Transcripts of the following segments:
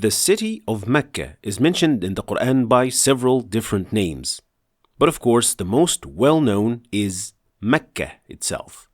The city of Mecca is mentioned in the Qur'an by several different names. But of course, the most well-known is Mecca itself.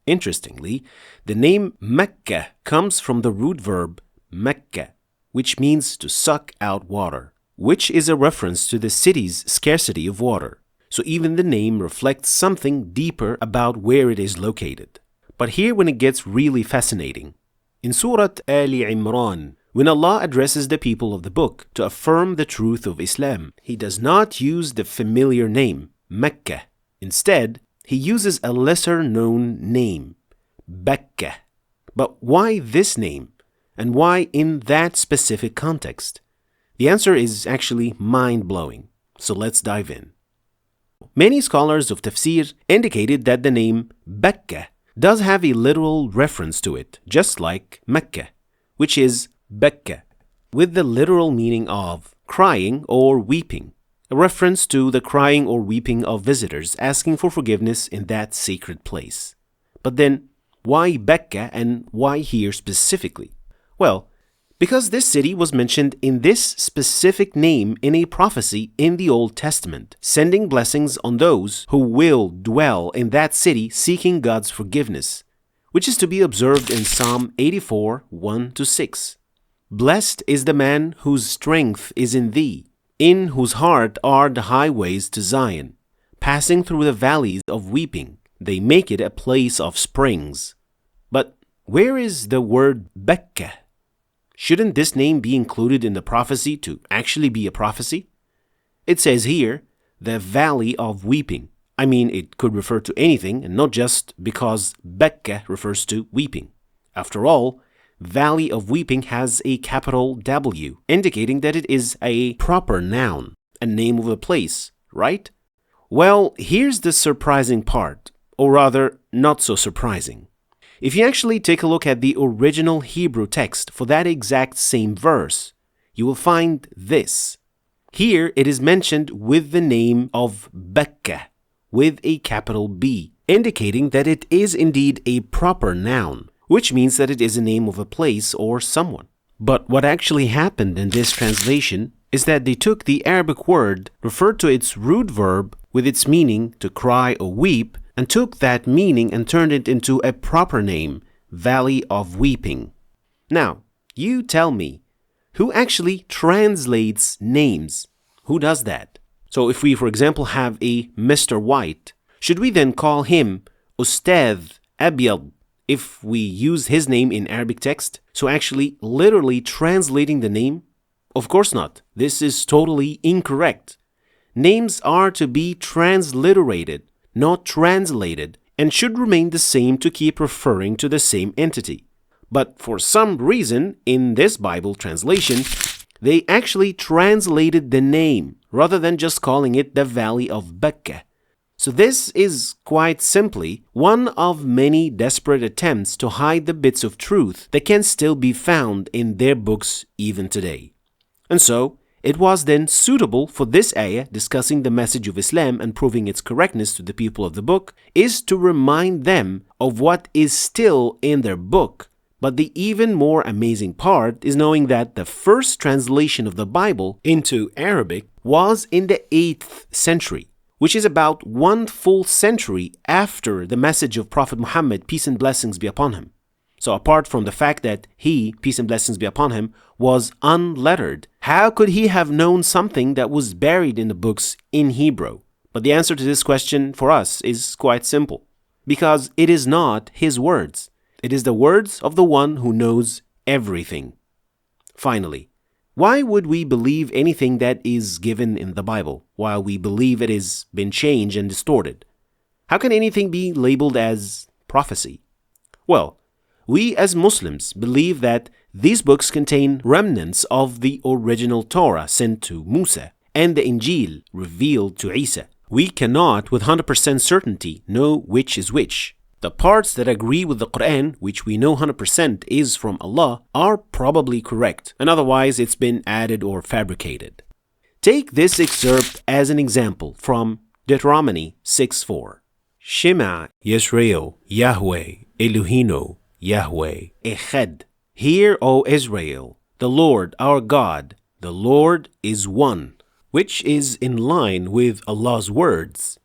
Interestingly, the name Mecca comes from the root verb Mecca, which means to suck out water, which is a reference to the city's scarcity of water. So even the name reflects something deeper about where it is located. But here when it gets really fascinating. In Surah Ali Imran, when Allah addresses the people of the book to affirm the truth of Islam, He does not use the familiar name, Mecca. Instead, He uses a lesser-known name, Bakkah. But why this name? And why in that specific context? The answer is actually mind-blowing. So let's dive in. Many scholars of tafsir indicated that the name Bakkah does have a literal reference to it, just like Mecca, which is Becca, with the literal meaning of crying or weeping, a reference to the crying or weeping of visitors asking for forgiveness in that sacred place. But then, why Becca and why here specifically? Well, because this city was mentioned in this specific name in a prophecy in the Old Testament, sending blessings on those who will dwell in that city seeking God's forgiveness, which is to be observed in Psalm 84, 1-6. Blessed is the man whose strength is in thee, in whose heart are the highways to Zion. Passing through the valleys of weeping, they make it a place of springs. But where is the word Becca? Shouldn't this name be included in the prophecy to actually be a prophecy? It says here, the valley of weeping. I mean, it could refer to anything and not just because Becca refers to weeping. After all, Valley of Weeping has a capital W, indicating that it is a proper noun, a name of a place, right? Well, here's the surprising part, or rather, not so surprising. If you actually take a look at the original Hebrew text for that exact same verse, you will find this. Here it is mentioned with the name of Becca, with a capital B, indicating that it is indeed a proper noun, which means that it is a name of a place or someone. But what actually happened in this translation is that they took the Arabic word, referred to its root verb with its meaning to cry or weep, and took that meaning and turned it into a proper name, Valley of Weeping. Now, you tell me, who actually translates names? Who does that? So if we, for example, have a Mr. White, should we then call him Ustadh Abyad if we use his name in Arabic text? So actually literally translating the name? Of course not. This is totally incorrect. Names are to be transliterated, not translated, and should remain the same to keep referring to the same entity. But for some reason, in this Bible translation, they actually translated the name rather than just calling it the Valley of Bakkah. So this is quite simply one of many desperate attempts to hide the bits of truth that can still be found in their books even today. And so, it was then suitable for this ayah discussing the message of Islam and proving its correctness to the people of the book is to remind them of what is still in their book. But the even more amazing part is knowing that the first translation of the Bible into Arabic was in the 8th century, which is about 1 full century after the message of Prophet Muhammad, peace and blessings be upon him. So apart from the fact that he, peace and blessings be upon him, was unlettered, how could he have known something that was buried in the books in Hebrew? But the answer to this question for us is quite simple. Because it is not his words. It is the words of the one who knows everything. Finally, why would we believe anything that is given in the Bible while we believe it has been changed and distorted? How can anything be labeled as prophecy? Well, we as Muslims believe that these books contain remnants of the original Torah sent to Musa and the Injil revealed to Isa. We cannot with 100% certainty know which is which. The parts that agree with the Qur'an, which we know 100% is from Allah, are probably correct, and otherwise it's been added or fabricated. Take this excerpt as an example from Deuteronomy 6:4. Shema Yisrael, Yahweh, Elohino, Yahweh, Echad. Hear, O Israel, the Lord, our God, the Lord is one, which is in line with Allah's words.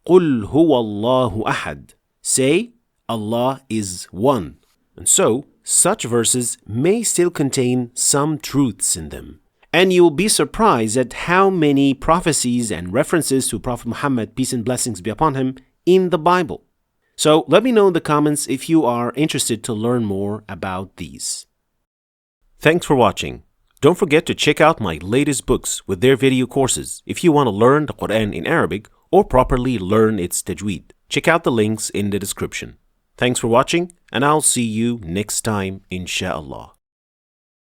قُلْ هُوَ اللَّهُ أَحَدٌ. Say, Allah is one. And so, such verses may still contain some truths in them. And you'll be surprised at how many prophecies and references to Prophet Muhammad, peace and blessings be upon him, in the Bible. So let me know in the comments if you are interested to learn more about these. Thanks for watching. Don't forget to check out my latest books with their video courses if you want to learn the Qur'an in Arabic or properly learn its tajweed. Check out the links in the description. Thanks for watching, and I'll see you next time, inshallah.